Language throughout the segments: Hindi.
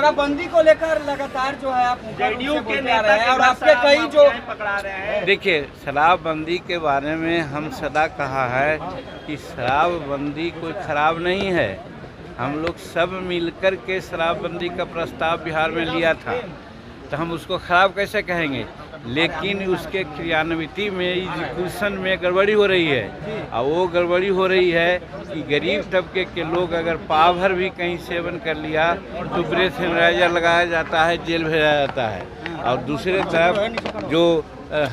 शराबबंदी को लेकर लगातार जो है आप जेडीयू के नेता हैं और आपके कई जो पकड़ा रहे हैं। देखिए, शराबबंदी के बारे में हम सदा कहा है कि शराबबंदी कोई खराब नहीं है। हम लोग सब मिलकर के शराबबंदी का प्रस्ताव बिहार में लिया था, तो हम उसको खराब कैसे कहेंगे। लेकिन उसके क्रियान्विति में एग्जीक्यूशन में गड़बड़ी हो रही है, और वो गड़बड़ी हो रही है कि गरीब तबके के लोग अगर पाव भर भी कहीं सेवन कर लिया तो ब्रेथ एनालाइजर लगाया जाता है, जेल भेजा जाता है। और दूसरे तरफ जो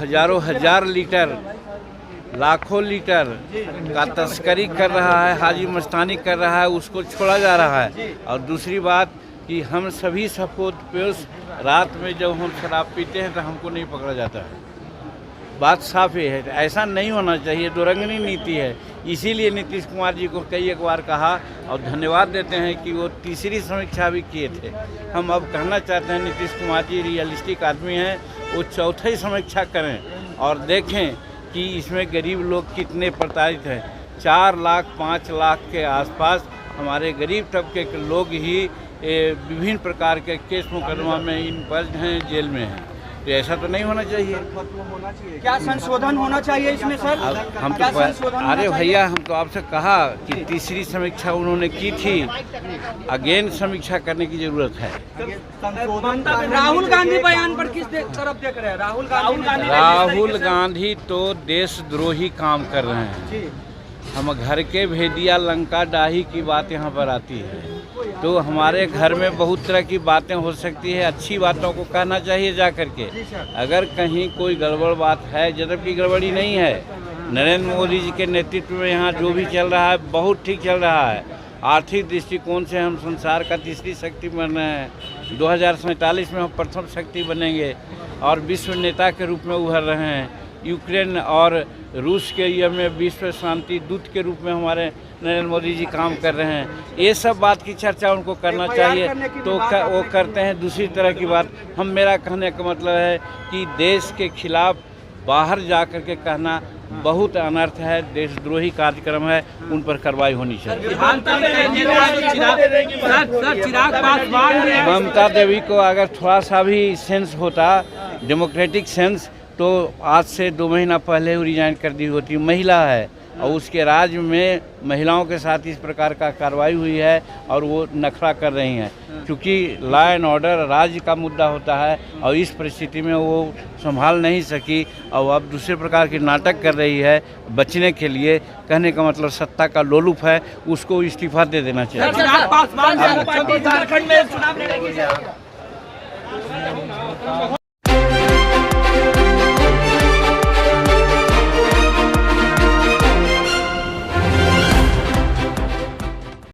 हजारों हजार लीटर लाखों लीटर का तस्करी कर रहा है, हाजी मस्तानी कर रहा है, उसको छोड़ा जा रहा है। और दूसरी बात कि हम सभी सपोज रात में जब हम शराब पीते हैं तो हमको नहीं पकड़ा जाता है। बात साफ ही है, ऐसा नहीं होना चाहिए। दोरंगनी नीति है। इसीलिए नीतीश कुमार जी को कई एक बार कहा और धन्यवाद देते हैं कि वो तीसरी समीक्षा भी किए थे। हम अब कहना चाहते हैं नीतीश कुमार जी रियलिस्टिक आदमी हैं, वो चौथी समीक्षा करें और देखें कि इसमें गरीब लोग कितने प्रताड़ित हैं। 4 लाख 5 लाख के आसपास हमारे गरीब तबके के लोग ही विभिन्न प्रकार के केस मुकदमा में इनपल्ज हैं, जेल में हैं। तो ऐसा तो नहीं होना चाहिए। क्या संशोधन होना चाहिए इसमें सर? हम तो अरे भैया, हम तो आपसे कहा कि तीसरी समीक्षा उन्होंने की थी, अगेन समीक्षा करने की जरूरत है। राहुल गांधी बयान पर किस तरफ देख रहे हैं? राहुल गांधी तो देशद्रोही काम कर रहे हैं। हम घर के भेदिया लंका डाही की बात यहाँ पर आती है, तो हमारे घर में बहुत तरह की बातें हो सकती है। अच्छी बातों को कहना चाहिए जा करके। अगर कहीं कोई गड़बड़ बात है, जबकि गड़बड़ी नहीं है, नरेंद्र मोदी जी के नेतृत्व में यहाँ जो भी चल रहा है बहुत ठीक चल रहा है। आर्थिक दृष्टिकोण से हम संसार का तीसरी शक्ति बन रहे हैं। 2047 में हम प्रथम शक्ति बनेंगे और विश्व नेता के रूप में उभर रहे हैं। यूक्रेन और रूस के ये में विश्व शांति दूत के रूप में हमारे नरेंद्र मोदी जी काम कर रहे हैं। ये सब बात की चर्चा उनको करना चाहिए, तो वो करते हैं। दूसरी तरह की बात, मेरा कहने का मतलब है कि देश के खिलाफ बाहर जा कर के कहना बहुत अनर्थ है, देशद्रोही कार्यक्रम है, उन पर कार्रवाई होनी चाहिए। ममता देवी को अगर थोड़ा सा भी सेंस होता, डेमोक्रेटिक सेंस, तो आज से 2 महीना पहले वो रिजाइन कर दी होती। महिला है और उसके राज्य में महिलाओं के साथ इस प्रकार का कार्रवाई हुई है और वो नखरा कर रही हैं। क्योंकि लॉ एंड ऑर्डर राज्य का मुद्दा होता है और इस परिस्थिति में वो संभाल नहीं सकी और अब दूसरे प्रकार के नाटक कर रही है बचने के लिए। कहने का मतलब सत्ता का लोलुप है, उसको इस्तीफा दे देना चाहिए।